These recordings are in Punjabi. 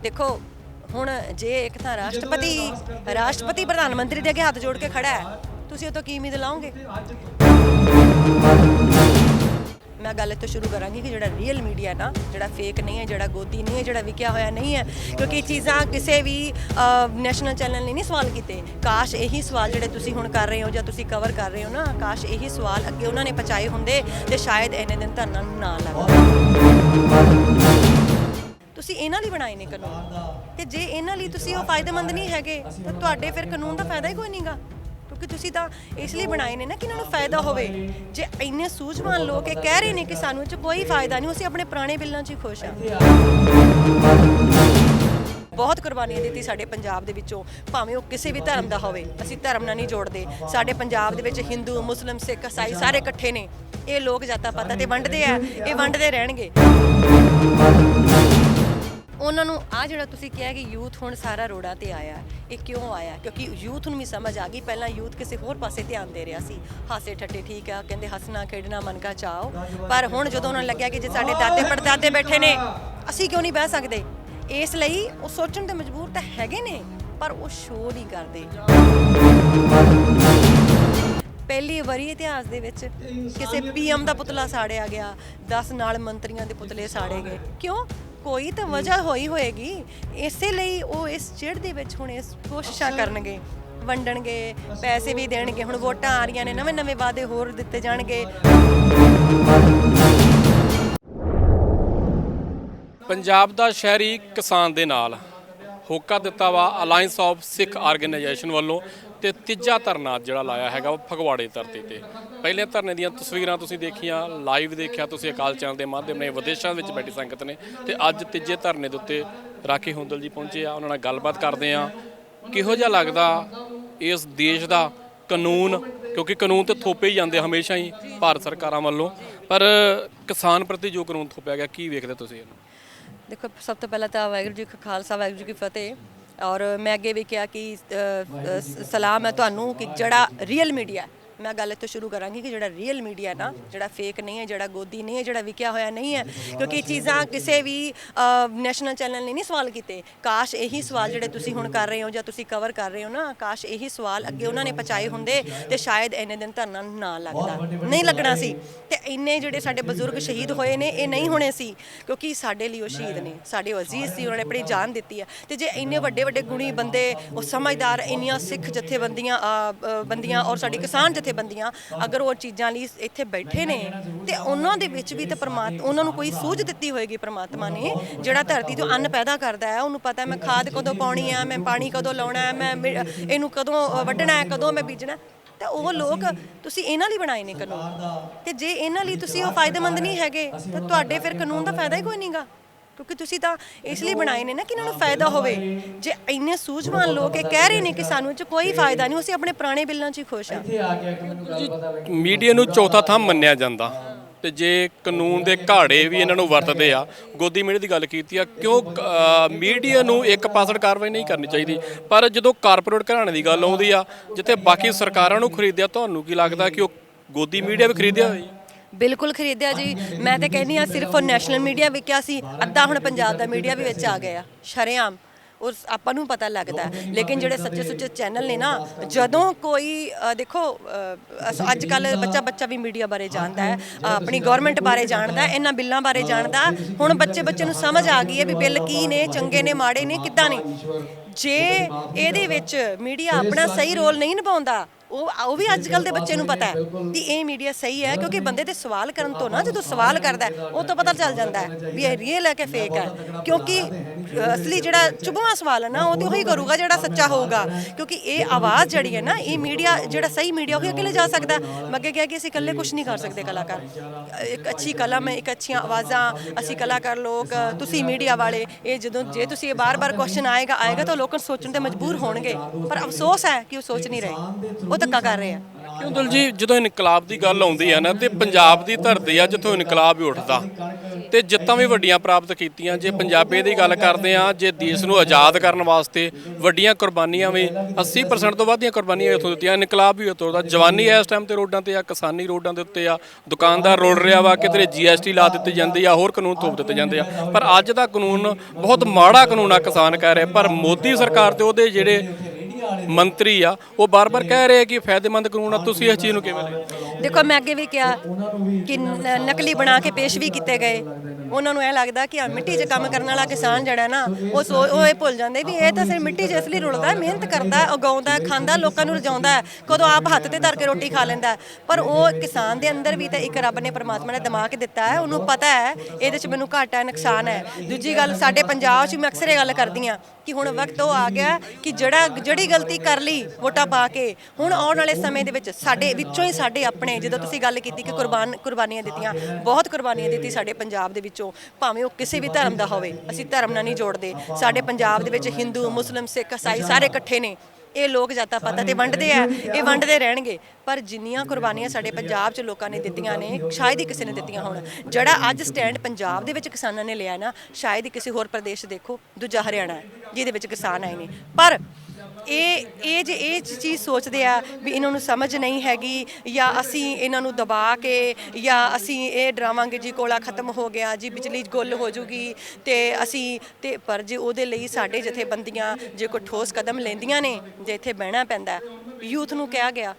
देखो ਹੁਣ ਜੇ ਇੱਕ ਤਾਂ ਰਾਸ਼ਟਰਪਤੀ ਪ੍ਰਧਾਨ ਮੰਤਰੀ ਦੇ ਅੱਗੇ ਹੱਥ ਜੋੜ ਕੇ ਖੜਾ ਹੈ, ਤੁਸੀਂ ਉਹ ਤੋਂ ਕੀ ਉਮੀਦ ਲਾਓਗੇ? मैं गल तो शुरू करांगी कि जो रियल मीडिया ना, जो फेक नहीं है, जो गोदी नहीं है, जो विकिया होया नहीं है, क्योंकि चीज़ां किसी भी नैशनल चैनल ने नहीं सवाल किए। काश यही सवाल जो तुसीं हुण कर रहे हो या तुसीं कवर कर रहे हो ना, काश यही सवाल अगे उन्होंने पहुँचाए होंदे ते शायद इन्ने दिन धरना ना लगदा। ਤੁਸੀਂ ਇਹਨਾਂ ਲਈ ਬਣਾਏ ਨੇ ਕਾਨੂੰਨ, ਤੇ ਜੇ ਇਹਨਾਂ ਲਈ ਤੁਸੀਂ ਉਹ ਫਾਇਦੇਮੰਦ ਨਹੀਂ ਹੈਗੇ ਤਾਂ ਤੁਹਾਡੇ ਫਿਰ ਕਾਨੂੰਨ ਦਾ ਫਾਇਦਾ ਹੀ ਕੋਈ ਨਹੀਂਗਾ, ਕਿਉਂਕਿ ਤੁਸੀਂ ਤਾਂ ਇਸ ਲਈ ਬਣਾਏ ਨੇ ਨਾ ਕਿ ਇਹਨਾਂ ਨੂੰ ਫਾਇਦਾ ਹੋਵੇ। ਜੇ ਇੰਨੇ ਸੂਝਵਾਨ ਲੋਕ ਇਹ ਕਹਿ ਰਹੇ ਨੇ ਕਿ ਸਾਨੂੰ ਇਹ 'ਚ ਕੋਈ ਫਾਇਦਾ ਨਹੀਂ, ਅਸੀਂ ਆਪਣੇ ਪੁਰਾਣੇ ਬਿੱਲਾਂ 'ਚ ਹੀ ਖੁਸ਼ ਹਾਂ। ਬਹੁਤ ਕੁਰਬਾਨੀਆਂ ਦਿੱਤੀ ਸਾਡੇ ਪੰਜਾਬ ਦੇ ਵਿੱਚੋਂ, ਭਾਵੇਂ ਉਹ ਕਿਸੇ ਵੀ ਧਰਮ ਦਾ ਹੋਵੇ, ਅਸੀਂ ਧਰਮ ਨਾਲ ਨਹੀਂ ਜੋੜਦੇ। ਸਾਡੇ ਪੰਜਾਬ ਦੇ ਵਿੱਚ ਹਿੰਦੂ, ਮੁਸਲਿਮ, ਸਿੱਖ, ਈਸਾਈ ਸਾਰੇ ਇਕੱਠੇ ਨੇ। ਇਹ ਲੋਕ ਜਾਤਾਂ ਪਾਤਾਂ ਤੇ ਵੰਡਦੇ ਆ, ਇਹ ਵੰਡਦੇ ਰਹਿਣਗੇ। ਉਹਨਾਂ ਨੂੰ ਆ ਜਿਹੜਾ ਤੁਸੀਂ ਕਿਹਾ ਕਿ ਯੂਥ ਹੁਣ ਸਾਰਾ ਰੋਡਾਂ ਤੇ ਆਇਆ, ਇਹ ਕਿਉਂ ਆਇਆ? ਕਿਉਂਕਿ ਯੂਥ ਨੂੰ ਵੀ ਸਮਝ ਆ ਗਈ। ਪਹਿਲਾਂ ਯੂਥ ਕਿਸੇ ਹੋਰ ਪਾਸੇ ਧਿਆਨ ਦੇ ਰਿਹਾ ਸੀ, ਹਾਸੇ ਠੱਟੇ ਠੀਕ ਆ, ਕਹਿੰਦੇ ਹੱਸਣਾ ਖੇਡਣਾ ਮਨ ਕਾ ਚਾਓ। ਪਰ ਹੁਣ ਜਦੋਂ ਉਹਨਾਂ ਨੂੰ ਲੱਗਿਆ ਕਿ ਜੇ ਸਾਡੇ ਦਾਦੇ ਪੜਦਾਦੇ ਬੈਠੇ ਨੇ, ਅਸੀਂ ਕਿਉਂ ਨਹੀਂ ਬਹਿ ਸਕਦੇ? ਇਸ ਲਈ ਉਹ ਸੋਚਣ ਤੇ ਮਜਬੂਰ ਤਾਂ ਹੈਗੇ ਨੇ, ਪਰ ਉਹ ਸ਼ੋਅ ਨਹੀਂ ਕਰਦੇ। ਪਹਿਲੀ ਵਾਰੀ ਇਤਿਹਾਸ ਦੇ ਵਿੱਚ ਕਿਸੇ PM ਦਾ ਪੁਤਲਾ ਸਾੜਿਆ ਗਿਆ, 10 ਨਾਲ ਮੰਤਰੀਆਂ ਦੇ ਪੁਤਲੇ ਸਾੜੇ ਗਏ। ਕਿਉਂ? ਕੋਈ ਤਾਂ ਵਜ੍ਹਾ ਹੋਈ ਹੋਏਗੀ। ਇਸੇ ਲਈ ਉਹ ਇਸ ਚਿੜ ਦੇ ਵਿੱਚ ਹੁਣ ਇਸ ਕੋਸ਼ਿਸ਼ਾਂ ਕਰਨਗੇ, ਵੰਡਣਗੇ, ਪੈਸੇ ਵੀ ਦੇਣਗੇ। ਹੁਣ ਵੋਟਾਂ ਆ ਰਹੀਆਂ ਨੇ, ਨਵੇਂ ਨਵੇਂ ਵਾਅਦੇ ਹੋਰ ਦਿੱਤੇ ਜਾਣਗੇ। ਪੰਜਾਬ ਦਾ ਸ਼ਹਿਰੀ ਕਿਸਾਨ ਦੇ ਨਾਲ ਹੋਕਾ ਦਿੱਤਾ ਵਾ ਅਲਾਇੰਸ ਆਫ ਸਿੱਖ ਆਰਗੇਨਾਈਜੇਸ਼ਨ ਵੱਲੋਂ, ਤੇ ਤੀਜਾ ਧਰਨਾ ਜਿਹੜਾ ਲਾਇਆ ਹੈਗਾ ਉਹ ਫਗਵਾੜੇ ਧਰਤੀ ਤੇ। ਪਹਿਲੇ ਧਰਨੇ ਦੀਆਂ ਤਸਵੀਰਾਂ ਤੁਸੀਂ ਦੇਖੀਆਂ, ਲਾਈਵ ਦੇਖਿਆ ਤੁਸੀਂ ਅਕਾਲ ਚੈਨਲ ਦੇ ਮਾਧਿਅਮ ਨਾਲ, ਵਿਦੇਸ਼ਾਂ ਵਿੱਚ ਬੈਠੀ ਸੰਗਤ ਨੇ। ਤੇ ਅੱਜ ਤੀਜੇ ਧਰਨੇ ਦੇ ਉੱਤੇ ਰਾਖੀ ਹੁੰਦਲ ਜੀ ਪਹੁੰਚੇ ਆ, ਉਹਨਾਂ ਨਾਲ ਗੱਲਬਾਤ ਕਰਦੇ ਆ। ਕਿਹੋ ਜਿਹਾ ਲੱਗਦਾ ਇਸ ਦੇਸ਼ ਦਾ ਕਾਨੂੰਨ, ਕਿਉਂਕਿ ਕਾਨੂੰਨ ਤੇ ਥੋਪੇ ਹੀ ਜਾਂਦੇ ਹਮੇਸ਼ਾ ਹੀ ਭਾਰਤ ਸਰਕਾਰਾਂ ਵੱਲੋਂ, ਪਰ ਕਿਸਾਨ ਪ੍ਰਤੀ ਜੋ ਕਾਨੂੰਨ ਥੋਪਿਆ ਗਿਆ, ਕੀ ਵੇਖਦੇ ਤੁਸੀਂ ਇਹਨੂੰ? ਦੇਖੋ, ਸਭ ਤੋਂ ਪਹਿਲਾਂ ਤਾਂ ਵਾਹਿਗੁਰੂ ਜੀ ਕਾ ਖਾਲਸਾ ਵਾਹਿਗੁਰੂ ਜੀ ਕੀ ਫਤਿਹ। ਔਰ ਮੈਂ ਅੱਗੇ ਵੀ ਕਿਹਾ ਕਿ ਸਲਾਮ ਹੈ ਤੁਹਾਨੂੰ ਕਿ ਜਿਹੜਾ ਰੀਅਲ ਮੀਡੀਆ, मैं गल तो शुरू करांगी कि जो रियल मीडिया ना, जो फेक नहीं है, जो गोदी नहीं है, जो विकिया होया नहीं है, क्योंकि चीज़ां किसी भी नैशनल चैनल ने नहीं सवाल किए। काश यही सवाल जो तुसीं हुण कर रहे हो या तुसीं कवर कर रहे हो ना, काश यही सवाल अगे उन्होंने पहुँचाए होंदे ते शायद इन्ने दिन धरना ना लगदा, नहीं लगना सी। ते इन्ने जिहड़े साडे बजुर्ग शहीद होए ने, ये नहीं होने सी, क्योंकि साडे लई ओह शहीद ने, साडे अजीज सी, उन्होंने अपनी जान दित्ती है। ते जे इन्ने वड्डे वड्डे गुणी बंदे, वो समझदार, इन्नियां सिख जथेबंदियां और साडी किसान ਬੰਦੀਆਂ ਅਗਰ ਉਹ ਚੀਜ਼ਾਂ ਲਈ ਇੱਥੇ ਬੈਠੇ ਨੇ, ਤੇ ਉਹਨਾਂ ਦੇ ਵਿੱਚ ਵੀ ਤਾਂ ਪਰਮਾਤਮਾ ਉਹਨਾਂ ਨੂੰ ਕੋਈ ਸੂਝ ਦਿੱਤੀ ਹੋਏਗੀ ਪਰਮਾਤਮਾ ਨੇ। ਜਿਹੜਾ ਧਰਤੀ ਤੋਂ ਅੰਨ ਪੈਦਾ ਕਰਦਾ ਹੈ, ਉਹਨੂੰ ਪਤਾ ਮੈਂ ਖਾਦ ਕਦੋਂ ਪਾਉਣੀ ਹੈ, ਮੈਂ ਪਾਣੀ ਕਦੋਂ ਲਾਉਣਾ ਹੈ, ਮੈਂ ਇਹਨੂੰ ਕਦੋਂ ਵੱਢਣਾ ਹੈ, ਕਦੋਂ ਮੈਂ ਬੀਜਣਾ। ਤਾਂ ਉਹ ਲੋਕ ਤੁਸੀਂ ਇਹਨਾਂ ਲਈ ਬਣਾਏ ਨੇ ਕਾਨੂੰਨ, ਤੇ ਜੇ ਇਹਨਾਂ ਲਈ ਤੁਸੀਂ ਉਹ ਫਾਇਦੇਮੰਦ ਨਹੀਂ ਹੈਗੇ ਤਾਂ ਤੁਹਾਡੇ ਫਿਰ ਕਾਨੂੰਨ ਦਾ ਫਾਇਦਾ ਹੀ ਕੋਈ ਨਹੀਂਗਾ, ਕਿਉਂਕਿ ਤੁਸੀਂ ਤਾਂ ਇਸ ਲਈ ਬਣਾਏ ਨੇ ਨਾ ਕਿ ਇਹਨਾਂ ਨੂੰ ਫਾਇਦਾ ਹੋਵੇ। ਜੇ ਇੰਨੇ ਸੂਝਵਾਨ ਲੋਕ ਇਹ ਕਹਿ ਰਹੇ ਨੇ ਕਿ ਸਾਨੂੰ ਇਹ 'ਚ ਕੋਈ ਫਾਇਦਾ ਨਹੀਂ, ਅਸੀਂ ਆਪਣੇ ਪੁਰਾਣੇ ਬਿੱਲਾਂ 'ਚ ਹੀ ਖੁਸ਼ ਹਾਂ। ਮੀਡੀਆ ਨੂੰ ਚੌਥਾ ਥੰਮ ਮੰਨਿਆ ਜਾਂਦਾ, ਤੇ ਜੇ ਕਾਨੂੰਨ ਦੇ ਘਾੜੇ ਵੀ ਇਹਨਾਂ ਨੂੰ ਵਰਤਦੇ ਆ। ਗੋਦੀ ਮੀਡੀਆ ਦੀ ਗੱਲ ਕੀਤੀ ਆ, ਕਿਉਂ ਮੀਡੀਆ ਨੂੰ ਇੱਕ ਪਾਸੜ ਕਾਰਵਾਈ ਨਹੀਂ ਕਰਨੀ ਚਾਹੀਦੀ, ਪਰ ਜਦੋਂ ਕਾਰਪੋਰੇਟ ਘਰਾਣੇ ਦੀ ਗੱਲ ਆਉਂਦੀ ਆ, ਜਿੱਥੇ ਬਾਕੀ ਸਰਕਾਰਾਂ ਨੂੰ ਖਰੀਦਿਆ, ਤੁਹਾਨੂੰ ਕੀ ਲੱਗਦਾ ਕਿ ਉਹ ਗੋਦੀ ਮੀਡੀਆ ਵੀ ਖਰੀਦਿਆ ਹੋਈ? ਬਿਲਕੁਲ ਖਰੀਦਿਆ ਜੀ। ਮੈਂ ਤਾਂ ਕਹਿੰਦੀ ਹਾਂ ਸਿਰਫ ਨੈਸ਼ਨਲ ਮੀਡੀਆ ਵਿਕਿਆ ਸੀ, ਅੱਧਾ ਹੁਣ ਪੰਜਾਬ ਦਾ ਮੀਡੀਆ ਵੀ ਵਿੱਚ ਆ ਗਿਆ ਸ਼ਰੇਆਮ, ਔਰ ਆਪਾਂ ਨੂੰ ਪਤਾ ਲੱਗਦਾ। ਲੇਕਿਨ ਜਿਹੜੇ ਸੱਚੇ ਸੁੱਚੇ ਚੈਨਲ ਨੇ ਨਾ, ਜਦੋਂ ਕੋਈ ਦੇਖੋ ਅੱਜ ਕੱਲ੍ਹ ਬੱਚਾ ਵੀ ਮੀਡੀਆ ਬਾਰੇ ਜਾਣਦਾ ਹੈ, ਆਪਣੀ ਗੌਰਮੈਂਟ ਬਾਰੇ ਜਾਣਦਾ, ਇਹਨਾਂ ਬਿੱਲਾਂ ਬਾਰੇ ਜਾਣਦਾ। ਹੁਣ ਬੱਚੇ ਨੂੰ ਸਮਝ ਆ ਗਈ ਹੈ ਵੀ ਬਿੱਲ ਕੀ ਨੇ, ਚੰਗੇ ਨੇ, ਮਾੜੇ ਨੇ, ਕਿੱਦਾਂ ਨੇ। ਜੇ ਇਹਦੇ ਵਿੱਚ ਮੀਡੀਆ ਆਪਣਾ ਸਹੀ ਰੋਲ ਨਹੀਂ ਨਿਭਾਉਂਦਾ, ਉਹ ਵੀ ਅੱਜ ਕੱਲ੍ਹ ਦੇ ਬੱਚੇ ਨੂੰ ਪਤਾ ਹੈ ਵੀ ਇਹ ਮੀਡੀਆ ਸਹੀ ਹੈ, ਕਿਉਂਕਿ ਬੰਦੇ ਤੇ ਸਵਾਲ ਕਰਨ ਤੋਂ ਨਾ, ਜਦੋਂ ਸਵਾਲ ਕਰਦਾ ਉਹ ਤੋਂ ਪਤਾ ਚੱਲ ਜਾਂਦਾ ਹੈ ਵੀ ਇਹ ਰੀਅਲ ਹੈ ਕਿ ਫੇਕ ਹੈ। ਕਿਉਂਕਿ ਅਸਲੀ ਜਿਹੜਾ ਚੁਭਵਾਂ ਸਵਾਲ ਹੈ ਨਾ, ਉਹ ਤਾਂ ਉਹੀ ਕਰੂਗਾ ਜਿਹੜਾ ਸੱਚਾ ਹੋਊਗਾ, ਕਿਉਂਕਿ ਇਹ ਆਵਾਜ਼ ਜਿਹੜੀ ਹੈ ਨਾ, ਇਹ ਮੀਡੀਆ ਜਿਹੜਾ ਸਹੀ ਮੀਡੀਆ ਉਹੀ ਅੱਗੇ ਲੈ ਜਾ ਸਕਦਾ। ਮੈਂ ਅੱਗੇ ਕਿਹਾ ਕਿ ਅਸੀਂ ਇਕੱਲੇ ਕੁਛ ਨਹੀਂ ਕਰ ਸਕਦੇ, ਕਲਾਕਾਰ ਇੱਕ ਅੱਛੀ ਕਲਮ ਹੈ, ਇੱਕ ਅੱਛੀਆਂ ਆਵਾਜ਼ਾਂ, ਅਸੀਂ ਕਲਾਕਾਰ ਲੋਕ, ਤੁਸੀਂ ਮੀਡੀਆ ਵਾਲੇ, ਇਹ ਜਦੋਂ ਜੇ ਤੁਸੀਂ ਇਹ ਬਾਰ-ਬਾਰ ਕੁਐਸਚਨ ਆਏਗਾ ਤਾਂ ਲੋਕ ਸੋਚਣ ਤੇ ਮਜਬੂਰ ਹੋਣਗੇ। ਪਰ ਅਫਸੋਸ ਹੈ ਕਿ ਉਹ ਸੋਚ ਨਹੀਂ ਰਹੇ। ਉਹ ਧੱਕਾ ਕਰ ਰਹੇ ਆ। ਕਿਉਂ ਦਲਜੀ, ਜਦੋਂ ਇਨਕਲਾਬ ਦੀ ਗੱਲ ਆਉਂਦੀ ਹੈ ਨਾ, ਤੇ ਪੰਜਾਬ ਦੀ ਧਰਤੀ ਆ ਜਿੱਥੋਂ ਇਨਕਲਾਬ ਹੀ ਉੱਠਦਾ, ਤੇ ਜਿੱਤਾਂ ਵੀ ਵੱਡੀਆਂ ਪ੍ਰਾਪਤ ਕੀਤੀਆਂ। ਜੇ ਪੰਜਾਬੀ ਦੀ ਗੱਲ ਕਰਦੇ ਆ, ਜੇ ਦੇਸ਼ ਨੂੰ ਆਜ਼ਾਦ ਕਰਨ ਵਾਸਤੇ ਵੱਡੀਆਂ ਕੁਰਬਾਨੀਆਂ ਵੀ 80% ਤੋਂ ਵੱਧ ਦੀਆਂ ਕੁਰਬਾਨੀਆਂ ਉੱਥੋਂ ਦਿੱਤੀਆਂ। ਇਨਕਲਾਬ ਵੀ ਉੱਥੋਂ ਦਾ। ਜਵਾਨੀ ਇਸ ਟਾਈਮ ਤੇ ਰੋਡਾਂ ਤੇ ਆ, ਕਿਸਾਨੀ ਰੋਡਾਂ ਦੇ ਉੱਤੇ ਆ, ਦੁਕਾਨਦਾਰ ਰੋੜ ਰਿਹਾ ਵਾ, ਕਿਧਰੇ GST ਲਾ ਦਿੱਤੀ ਜਾਂਦੀ ਆ, ਹੋਰ ਕਾਨੂੰਨ ਥੋਪ ਦਿੱਤੇ ਜਾਂਦੇ ਆ। ਪਰ ਅੱਜ ਦਾ ਕਾਨੂੰਨ ਬਹੁਤ ਮਾੜਾ ਕਾਨੂੰਨ ਆ, ਕਿਸਾਨ ਕਹਿ ਰਹੇ। ਪਰ ਮੋਦੀ ਸਰਕਾਰ ਤੇ ਉਹਦੇ ਜਿਹੜੇ ਮੰਤਰੀ ਆ ਉਹ ਬਾਰ-ਬਾਰ ਕਹਿ ਰਹੇ ਕਿ ਫਾਇਦੇਮੰਦ ਕਾਨੂੰਨ ਆ। ਤੁਸੀਂ ਇਸ ਚੀਜ਼ ਨੂੰ ਕਿਵੇਂ ਦੇਖਦੇ? ਦੇਖੋ, ਮੈਂ ਅੱਗੇ ਵੀ ਕਿਹਾ ਕਿ ਨਕਲੀ ਬਣਾ ਕੇ ਪੇਸ਼ ਵੀ ਕੀਤੇ ਗਏ। ਉਹਨਾਂ ਨੂੰ ਇਹ ਲੱਗਦਾ ਕਿ ਮਿੱਟੀ 'ਚ ਕੰਮ ਕਰਨ ਵਾਲਾ ਕਿਸਾਨ ਜਿਹੜਾ ਨਾ, ਉਹ ਇਹ ਭੁੱਲ ਜਾਂਦੇ ਵੀ ਇਹ ਤਾਂ ਸਿਰ ਮਿੱਟੀ 'ਚ ਇਸ ਲਈ ਰੁਲਦਾ, ਮਿਹਨਤ ਕਰਦਾ, ਉਗਾਉਂਦਾ, ਖਾਂਦਾ, ਲੋਕਾਂ ਨੂੰ ਰਜਾਉਂਦਾ, ਕਦੋਂ ਆਪ ਹੱਥ ਤੇ ਧਰ ਕੇ ਰੋਟੀ ਖਾ ਲੈਂਦਾ। ਪਰ ਉਹ ਕਿਸਾਨ ਦੇ ਅੰਦਰ ਵੀ ਤਾਂ ਇੱਕ ਰੱਬ ਨੇ, ਪਰਮਾਤਮਾ ਨੇ ਦਿਮਾਗ ਦਿੱਤਾ ਹੈ। ਉਹਨੂੰ ਪਤਾ ਹੈ ਇਹਦੇ 'ਚ ਮੈਨੂੰ ਘਾਟਾ ਹੈ, ਨੁਕਸਾਨ ਹੈ। ਦੂਜੀ ਗੱਲ, ਸਾਡੇ ਪੰਜਾਬ 'ਚ ਮੈਂ ਅਕਸਰ ਇਹ ਗੱਲ ਕਰਦੀ ਹਾਂ ਕਿ ਹੁਣ ਵਕਤ ਉਹ ਆ ਗਿਆ ਕਿ ਜਿਹੜੀ ਗਲਤੀ ਕਰ ਲਈ ਵੋਟਾਂ ਪਾ ਕੇ, ਹੁਣ ਆਉਣ ਵਾਲੇ ਸਮੇਂ ਦੇ ਵਿੱਚ ਸਾਡੇ ਵਿੱਚੋਂ ਹੀ ਸਾਡੇ ਆਪਣੇ, ਜਦੋਂ ਤੁਸੀਂ ਗੱਲ ਕੀਤੀ ਕਿ ਕੁਰਬਾਨੀਆਂ ਦਿੱਤੀਆਂ, ਬਹੁਤ ਕੁਰਬਾਨੀਆਂ ਦਿੱਤੀ ਸਾਡੇ ਪੰਜਾਬ ਦੇ ਵਿੱਚੋਂ, ਭਾਵੇਂ ਉਹ ਕਿਸੇ ਵੀ ਧਰਮ ਦਾ ਹੋਵੇ। ਅਸੀਂ ਧਰਮ ਨਾਲ ਨਹੀਂ ਜੋੜਦੇ। ਸਾਡੇ ਪੰਜਾਬ ਦੇ ਵਿੱਚ ਹਿੰਦੂ, ਮੁਸਲਿਮ, ਸਿੱਖ, ਈਸਾਈ ਸਾਰੇ ਇਕੱਠੇ ਨੇ। ਇਹ ਲੋਕ ਜਾਤਾਂ ਪਾਤਾਂ ਤੇ ਵੰਡਦੇ ਆ, ਇਹ ਵੰਡਦੇ ਰਹਿਣਗੇ। ਪਰ ਜਿੰਨੀਆਂ ਕੁਰਬਾਨੀਆਂ ਸਾਡੇ ਪੰਜਾਬ 'ਚ ਲੋਕਾਂ ਨੇ ਦਿੱਤੀਆਂ ਨੇ, ਸ਼ਾਇਦ ਹੀ ਕਿਸੇ ਨੇ ਦਿੱਤੀਆਂ ਹੋਣ। ਜਿਹੜਾ ਅੱਜ ਸਟੈਂਡ ਪੰਜਾਬ ਦੇ ਵਿੱਚ ਕਿਸਾਨਾਂ ਨੇ ਲਿਆ ਨਾ, ਸ਼ਾਇਦ ਹੀ ਕਿਸੇ ਹੋਰ ਪ੍ਰਦੇਸ਼ ਦੇਖੋ, ਦੂਜਾ ਹਰਿਆਣਾ ਹੈ ਜਿਹਦੇ ਵਿੱਚ ਕਿਸਾਨ ਆਏ ਨੇ। ਪਰ ਇਹ ਜੇ ਇਹ ਚੀਜ਼ ਸੋਚਦੇ ਆ ਵੀ ਇਹਨਾਂ ਨੂੰ ਸਮਝ ਨਹੀਂ ਹੈਗੀ, ਜਾਂ ਅਸੀਂ ਇਹਨਾਂ ਨੂੰ ਦਬਾ ਕੇ, ਜਾਂ ਅਸੀਂ ਇਹ ਡਰਾਵਾਂਗੇ ਜੀ ਕੋਲਾ ਖਤਮ ਹੋ ਗਿਆ ਜੀ, ਬਿਜਲੀ ਗੁੱਲ ਹੋ ਜੂਗੀ, ਤੇ ਪਰ ਜੇ ਉਹਦੇ ਲਈ ਸਾਡੇ ਜਥੇਬੰਦੀਆਂ ਜੇ ਕੋਈ ਠੋਸ ਕਦਮ ਲੈਂਦੀਆਂ ਨੇ, ਜੇ ਇੱਥੇ ਬਹਿਣਾ ਪੈਂਦਾ। ਯੂਥ ਨੂੰ ਕਿਹਾ ਗਿਆ,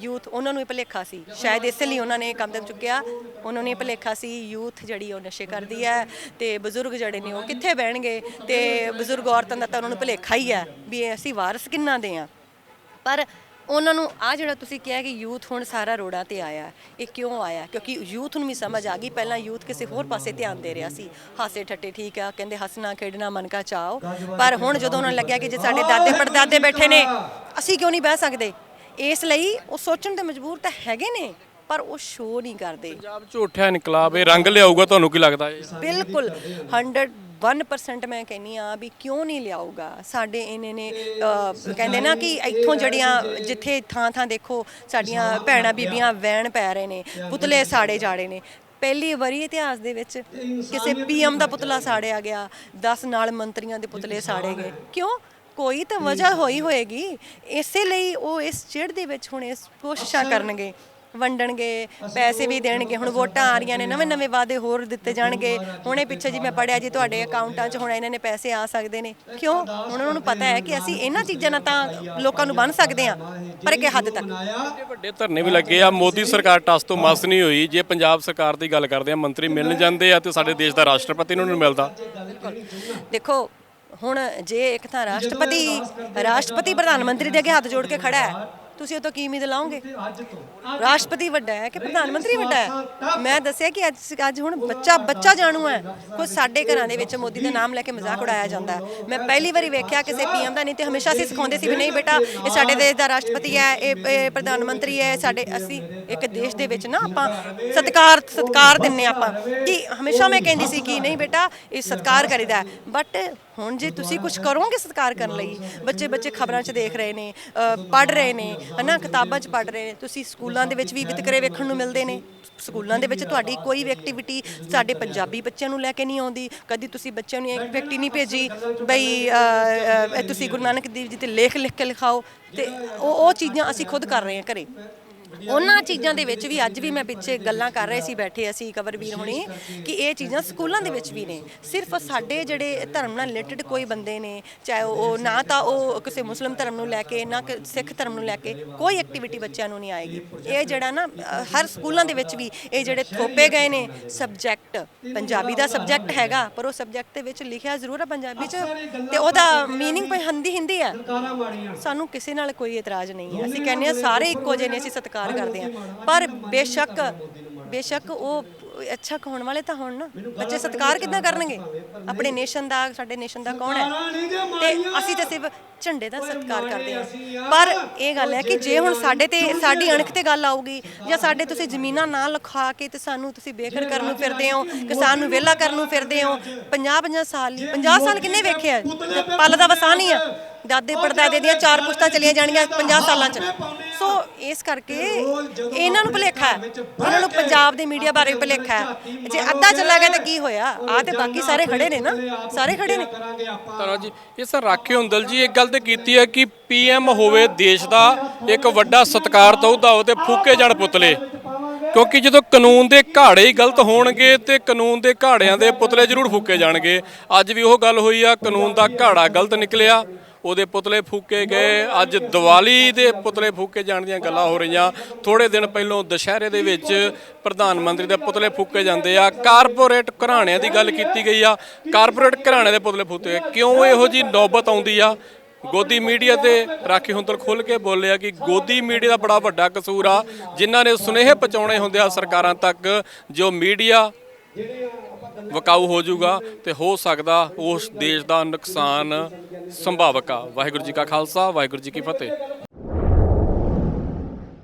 ਯੂਥ ਉਹਨਾਂ ਨੂੰ ਇਹ ਭੁਲੇਖਾ ਸੀ, ਸ਼ਾਇਦ ਇਸੇ ਲਈ ਉਹਨਾਂ ਨੇ ਇਹ ਕਦਮ ਚੁੱਕਿਆ। ਉਹਨਾਂ ਨੂੰ ਇਹ ਭੁਲੇਖਾ ਸੀ ਯੂਥ ਜਿਹੜੀ ਉਹ ਨਸ਼ੇ ਕਰਦੀ ਹੈ, ਤੇ ਬਜ਼ੁਰਗ ਜਿਹੜੇ ਨੇ ਉਹ ਕਿੱਥੇ ਬਹਿਣਗੇ, ਤੇ ਬਜ਼ੁਰਗ ਔਰਤਾਂ ਦਾ ਤਾਂ ਉਹਨਾਂ ਨੂੰ ਭੁਲੇਖਾ ਹੀ ਹੈ ਵੀ ਅਸੀਂ ਵਾਰਸ ਕਿੰਨਾਂ ਦੇ ਹਾਂ। ਪਰ ਉਹਨਾਂ ਨੂੰ ਆ ਜਿਹੜਾ ਤੁਸੀਂ ਕਿਹਾ ਕਿ ਯੂਥ ਹੁਣ ਸਾਰਾ ਰੋਡਾਂ ਤੇ ਆਇਆ, ਇਹ ਕਿਉਂ ਆਇਆ? ਕਿਉਂਕਿ ਯੂਥ ਨੂੰ ਵੀ ਸਮਝ ਆ ਗਈ। ਪਹਿਲਾਂ ਯੂਥ ਕਿਸੇ ਹੋਰ ਪਾਸੇ ਧਿਆਨ ਦੇ ਰਿਹਾ ਸੀ, ਹਾਸੇ ਠੱਟੇ, ਠੀਕ ਆ, ਕਹਿੰਦੇ ਹੱਸਣਾ ਖੇਡਣਾ ਮਨ ਕਾ ਚਾਓ। ਪਰ ਹੁਣ ਜਦੋਂ ਉਹਨਾਂ ਨੂੰ ਲੱਗਿਆ ਕਿ ਜੇ ਸਾਡੇ ਦਾਦੇ ਪੜਦਾਦੇ ਬੈਠੇ ਨੇ, ਅਸੀਂ ਕਿਉਂ ਨਹੀਂ ਬਹਿ ਸਕਦੇ? ਇਸ ਲਈ ਉਹ ਸੋਚਣ ਤੇ ਮਜਬੂਰ ਤਾਂ ਹੈਗੇ ਨੇ, ਪਰ ਉਹ ਸ਼ੋਅ ਨਹੀਂ ਕਰਦੇ। ਪੰਜਾਬ 'ਚ ਉੱਠਿਆ ਇਨਕਲਾਬ ਇਹ ਰੰਗ ਲਿਆਊਗਾ, ਤੁਹਾਨੂੰ ਕੀ ਲੱਗਦਾ ਹੈ? ਬਿਲਕੁਲ 101% ਮੈਂ ਕਹਿੰਦੀ ਆ ਵੀ ਕਿਉਂ ਨਹੀਂ ਲਿਆਊਗਾ। ਸਾਡੇ ਇਹਨੇ ਨੇ ਕਹਿੰਦੇ ਨਾ ਕਿ ਇੱਥੋਂ ਜਿਹੜੀਆਂ ਜਿੱਥੇ ਥਾਂ ਦੇਖੋ ਸਾਡੀਆਂ ਭੈਣਾਂ ਬੀਬੀਆਂ ਵੈਣ ਪੈ ਰਹੇ ਨੇ, ਪੁਤਲੇ ਸਾੜੇ ਜਾੜੇ ਨੇ। ਪਹਿਲੀ ਵਾਰੀ ਇਤਿਹਾਸ ਦੇ ਵਿੱਚ ਕਿਸੇ PM ਦਾ ਪੁਤਲਾ ਸਾੜਿਆ ਗਿਆ, 10 ਨਾਲ ਮੰਤਰੀਆਂ ਦੇ ਪੁਤਲੇ ਸਾੜੇ ਗਏ। ਕਿਉਂ? ਕੋਈ ਤਾਂ ਵਜ੍ਹਾ ਹੋਈ ਹੋਏਗੀ। ਇਸੇ ਲਈ ਉਹ ਇਸ ਚਿੜ ਦੇ ਵਿੱਚ ਹੁਣ ਇਸ ਕੋਸ਼ਿਸ਼ਾਂ ਕਰਨਗੇ, ਵੰਡਣਗੇ, ਪੈਸੇ ਵੀ ਦੇਣਗੇ। ਹੁਣ ਵੋਟਾਂ ਆ ਰਹੀਆਂ ਨੇ, ਨਵੇਂ ਵਾਅਦੇ ਹੋਰ ਦਿੱਤੇ ਜਾਣਗੇ। ਹੁਣੇ ਪਿੱਛੇ ਜੀ ਮੈਂ ਪੜ੍ਹਿਆ ਜੀ ਤੁਹਾਡੇ ਅਕਾਊਂਟਾਂ 'ਚ ਹੁਣ ਇਹਨਾਂ ਨੇ ਪੈਸੇ ਆ ਸਕਦੇ ਨੇ। ਕਿਉਂ? ਹੁਣ ਉਹਨਾਂ ਨੂੰ ਪਤਾ ਹੈ ਕਿ ਅਸੀਂ ਇਹਨਾਂ ਚੀਜ਼ਾਂ ਨਾਲ ਤਾਂ ਲੋਕਾਂ ਨੂੰ ਬੰਨ੍ਹ ਸਕਦੇ ਹਾਂ, ਪਰ ਇੱਕ ਹੱਦ ਤੱਕ। ਵੱਡੇ ਧਰਨੇ ਵੀ ਲੱਗੇ ਆ। ਮੋਦੀ ਸਰਕਾਰ ਟਸ ਤੋਂ ਮਸ ਨਹੀਂ ਹੋਈ। ਜੇ ਪੰਜਾਬ ਸਰਕਾਰ ਦੀ ਗੱਲ ਕਰਦੇ ਆ, ਮੰਤਰੀ ਮਿਲਣ ਜਾਂਦੇ ਆ ਤੇ ਸਾਡੇ ਦੇਸ਼ ਦਾ ਰਾਸ਼ਟਰਪਤੀ ਨੂੰ ਨਹੀਂ ਮਿਲਦਾ। ਦੇਖੋ, ਹੁਣ ਜੇ ਇੱਕ ਤਾਂ ਰਾਸ਼ਟਰਪਤੀ ਪ੍ਰਧਾਨ ਮੰਤਰੀ ਦੇ ਅੱਗੇ ਹੱਥ ਜੋੜ ਕੇ ਖੜਾ ਹੈ, ਤੁਸੀਂ ਉਹ ਤੋਂ ਕੀ ਉਮੀਦ ਲਾਓਗੇ? ਰਾਸ਼ਟਰਪਤੀ ਵੱਡਾ ਹੈ ਕਿ ਪ੍ਰਧਾਨ ਮੰਤਰੀ ਵੱਡਾ ਹੈ? ਮੈਂ ਦੱਸਿਆ ਕਿ ਅੱਜ ਹੁਣ ਬੱਚਾ ਜਾਣੂ ਹੈ। ਕੁਝ ਸਾਡੇ ਘਰਾਂ ਦੇ ਵਿੱਚ ਮੋਦੀ ਦਾ ਨਾਮ ਲੈ ਕੇ ਮਜ਼ਾਕ ਉਡਾਇਆ ਜਾਂਦਾ ਹੈ। ਮੈਂ ਪਹਿਲੀ ਵਾਰੀ ਵੇਖਿਆ ਕਿਸੇ PM ਦਾ। ਨਹੀਂ ਤੇ ਹਮੇਸ਼ਾ ਅਸੀਂ ਸਿਖਾਉਂਦੇ ਸੀ ਵੀ ਨਹੀਂ ਬੇਟਾ, ਇਹ ਸਾਡੇ ਦੇਸ਼ ਦਾ ਰਾਸ਼ਟਰਪਤੀ ਹੈ, ਇਹ ਪ੍ਰਧਾਨ ਮੰਤਰੀ ਹੈ। ਅਸੀਂ ਇੱਕ ਦੇਸ਼ ਦੇ ਵਿੱਚ ਨਾ ਆਪਾਂ ਸਤਿਕਾਰ ਦਿੰਦੇ ਆਪਾਂ, ਕਿ ਹਮੇਸ਼ਾ ਮੈਂ ਕਹਿੰਦੀ ਸੀ ਕਿ ਨਹੀਂ ਬੇਟਾ ਇਹ ਸਤਿਕਾਰ ਕਰੀਦਾ। ਬਟ ਹੁਣ ਜੇ ਤੁਸੀਂ ਕੁਝ ਕਰੋਗੇ ਸਤਿਕਾਰ ਕਰਨ ਲਈ, ਬੱਚੇ ਖਬਰਾਂ 'ਚ ਦੇਖ ਰਹੇ ਨੇ, ਪੜ੍ਹ ਰਹੇ ਨੇ, ਹੈ ਨਾ, ਕਿਤਾਬਾਂ 'ਚ ਪੜ੍ਹ ਰਹੇ ਨੇ। ਤੁਸੀਂ ਸਕੂਲਾਂ ਦੇ ਵਿੱਚ ਵੀ ਵਿਤਕਰੇ ਵੇਖਣ ਨੂੰ ਮਿਲਦੇ ਨੇ। ਸਕੂਲਾਂ ਦੇ ਵਿੱਚ ਤੁਹਾਡੀ ਕੋਈ ਵੀ ਐਕਟੀਵਿਟੀ ਸਾਡੇ ਪੰਜਾਬੀ ਬੱਚਿਆਂ ਨੂੰ ਲੈ ਕੇ ਨਹੀਂ ਆਉਂਦੀ। ਕਦੀ ਤੁਸੀਂ ਬੱਚਿਆਂ ਨੂੰ ਐਕਟੀਵਿਟੀ ਨਹੀਂ ਭੇਜੀ ਬਈ ਤੁਸੀਂ ਗੁਰੂ ਨਾਨਕ ਦੇਵ ਜੀ 'ਤੇ ਲਿਖ ਕੇ ਲਿਖਾਓ। ਤੇ ਉਹ ਚੀਜ਼ਾਂ ਅਸੀਂ ਖੁਦ ਕਰ ਰਹੇ ਹਾਂ ਘਰੇ। ਉਹਨਾਂ ਚੀਜ਼ਾਂ ਦੇ ਵਿੱਚ ਵੀ ਅੱਜ ਵੀ ਮੈਂ ਪਿੱਛੇ ਗੱਲਾਂ ਕਰ ਰਹੇ ਸੀ, ਬੈਠੇ ਅਸੀਂ ਕਵਰਵੀਰ ਹੋਣੀ, ਕਿ ਇਹ ਚੀਜ਼ਾਂ ਸਕੂਲਾਂ ਦੇ ਵਿੱਚ ਵੀ ਨੇ। ਸਿਰਫ ਸਾਡੇ ਜਿਹੜੇ ਧਰਮ ਨਾਲ ਰਿਲੇਟਡ ਕੋਈ ਬੰਦੇ ਨੇ, ਚਾਹੇ ਉਹ ਨਾ ਤਾਂ ਉਹ ਕਿਸੇ ਮੁਸਲਿਮ ਧਰਮ ਨੂੰ ਲੈ ਕੇ, ਨਾ ਸਿੱਖ ਧਰਮ ਨੂੰ ਲੈ ਕੇ ਕੋਈ ਐਕਟੀਵਿਟੀ ਬੱਚਿਆਂ ਨੂੰ ਨਹੀਂ ਆਏਗੀ। ਇਹ ਜਿਹੜਾ ਨਾ ਹਰ ਸਕੂਲਾਂ ਦੇ ਵਿੱਚ ਵੀ ਇਹ ਜਿਹੜੇ ਥੋਪੇ ਗਏ ਨੇ ਸਬਜੈਕਟ, ਪੰਜਾਬੀ ਦਾ ਸਬਜੈਕਟ ਹੈਗਾ, ਪਰ ਉਹ ਸਬਜੈਕਟ ਦੇ ਵਿੱਚ ਲਿਖਿਆ ਜ਼ਰੂਰ ਹੈ ਪੰਜਾਬੀ 'ਚ, ਤੇ ਉਹਦਾ ਮੀਨਿੰਗ ਹਿੰਦੀ ਹੈ। ਸਾਨੂੰ ਕਿਸੇ ਨਾਲ ਕੋਈ ਇਤਰਾਜ਼ ਨਹੀਂ ਹੈ। ਅਸੀਂ ਕਹਿੰਦੇ ਹਾਂ ਸਾਰੇ ਇੱਕੋ ਜਿਹੇ ਨੇ, ਅਸੀਂ ਸਤਿਕਾਰ ਕਰਦੇ ਹਾਂ। ਪਰ ਬੇਸ਼ੱਕ ਉਹ ਅੱਛਾ ਹੋਣ ਵਾਲੇ ਤਾਂ ਹੋਣ ਨਾ। ਬੱਚੇ ਸਤਿਕਾਰ ਕਿੱਦਾਂ ਕਰਨਗੇ ਆਪਣੇ ਨੇਸ਼ਨ ਦਾ? ਸਾਡੇ ਨੇਸ਼ਨ ਦਾ ਕੌਣ ਹੈ? ਤੇ ਅਸੀਂ ਤਾਂ ਸਿਰਫ ਝੰਡੇ ਦਾ ਸਤਿਕਾਰ ਕਰਦੇ ਹਾਂ। ਪਰ ਇਹ ਗੱਲ ਹੈ ਕਿ ਜੇ ਹੁਣ ਸਾਡੇ ਤੇ ਸਾਡੀ ਅਣਖ ਤੇ ਗੱਲ ਆਊਗੀ, ਜਾਂ ਸਾਡੇ ਤੁਸੀਂ ਜ਼ਮੀਨਾਂ ਨਾ ਲਿਖਾ ਕੇ ਤੇ ਸਾਨੂੰ ਤੁਸੀਂ ਬੇਘਰ ਕਰਨ ਨੂੰ ਫਿਰਦੇ ਹੋ, ਕਿਸਾਨ ਨੂੰ ਵਿਹਲਾ ਕਰਨ ਨੂੰ ਫਿਰਦੇ ਹੋ। 50 ਸਾਲ ਨਹੀਂ, 50 ਸਾਲ ਕਿੰਨੇ ਵੇਖਿਆ? ਪਲ ਦਾ ਵਸਾ ਨਹੀਂ ਆ। ਦਾਦੇ ਪੜਦਾਦੇ ਦੀਆਂ 4 ਪੁਸ਼ਤਾਂ ਚਲੀਆਂ ਜਾਣਗੀਆਂ 50 ਸਾਲਾਂ 'ਚ। ਸੋ ਇਸ ਕਰਕੇ ਇਹਨਾਂ ਨੂੰ ਭੁਲੇਖਾ ਹੈ, ਉਹਨਾਂ ਨੂੰ ਪੰਜਾਬ ਦੇ ਮੀਡੀਆ ਬਾਰੇ ਭੁਲੇਖਾ ਹੈ। ਜੇ ਅੱਧਾ ਚਲਾ ਗਿਆ ਤਾਂ ਕੀ ਹੋਇਆ, ਆ ਤੇ ਬਾਕੀ ਸਾਰੇ ਖੜੇ ਨੇ ਨਾ, ਸਾਰੇ ਖੜੇ ਨੇ। ਧੰਨਵਾਦ ਜੀ। ਇਹ ਸਰ ਰਾਖੀ ਹੁੰਦਲ ਜੀ ਇੱਕ ਗੱਲ ਤੇ ਕੀਤੀ ਹੈ ਕਿ ਪੀਐਮ ਹੋਵੇ ਦੇਸ਼ ਦਾ, ਇੱਕ ਵੱਡਾ ਸਤਿਕਾਰਤ ਅਹੁਦਾ ਹੋ ਤੇ ਫੂਕੇ ਜਾਣ ਪੁਤਲੇ, ਕਿਉਂਕਿ ਜਦੋਂ ਕਾਨੂੰਨ ਦੇ ਘਾੜੇ ਹੀ ਗਲਤ ਹੋਣਗੇ ਤੇ ਕਾਨੂੰਨ ਦੇ ਘਾੜਿਆਂ ਦੇ ਪੁਤਲੇ ਜ਼ਰੂਰ ਫੂਕੇ ਜਾਣਗੇ। ਅੱਜ ਵੀ ਉਹ ਗੱਲ ਹੋਈ ਆ, ਕਾਨੂੰਨ ਦਾ ਘਾੜਾ ਗਲਤ ਨਿਕਲਿਆ, ਉਹਦੇ ਪੁਤਲੇ ਫੂਕੇ ਗਏ। ਅੱਜ ਦੀਵਾਲੀ ਦੇ ਪੁਤਲੇ ਫੂਕੇ ਜਾਣ ਦੀਆਂ ਗੱਲਾਂ ਹੋ ਰਹੀਆਂ। ਥੋੜੇ ਦਿਨ ਪਹਿਲਾਂ ਦੁਸ਼ਹਿਰੇ ਦੇ ਵਿੱਚ ਪ੍ਰਧਾਨ ਮੰਤਰੀ ਦੇ ਪੁਤਲੇ ਫੂਕੇ ਜਾਂਦੇ ਆ। ਕਾਰਪੋਰੇਟ ਘਰਾਣਿਆਂ ਦੀ ਗੱਲ ਕੀਤੀ ਗਈ ਆ, ਕਾਰਪੋਰੇਟ ਘਰਾਣਿਆਂ ਦੇ ਪੁਤਲੇ ਫੂਕੇ। ਕਿਉਂ ਇਹੋ ਜੀ ਨੌਬਤ ਆਉਂਦੀ ਆ? ਗੋਦੀ ਮੀਡੀਆ ਤੇ ਰਾਖੀ ਹੁੰਦਲ ਖੁੱਲ੍ਹ ਕੇ ਬੋਲਿਆ ਕਿ ਗੋਦੀ ਮੀਡੀਆ ਦਾ ਬੜਾ ਵੱਡਾ ਕਸੂਰ ਆ, ਜਿਨ੍ਹਾਂ ਨੇ ਸੁਨੇਹੇ ਪਹੁੰਚਾਉਣੇ ਹੁੰਦੇ ਆ ਸਰਕਾਰਾਂ ਤੱਕ। ਜੋ ਮੀਡੀਆ ਵਿਕਾਊ ਹੋ ਜਾਊਗਾ ਤੇ ਹੋ ਸਕਦਾ ਉਸ ਦੇਸ਼ ਦਾ ਨੁਕਸਾਨ ਸੰਭਾਵਕ ਆ। ਵਾਹਿਗੁਰੂ ਜੀ ਕਾ ਖਾਲਸਾ, ਵਾਹਿਗੁਰੂ ਜੀ ਕੀ ਫਤਿਹ।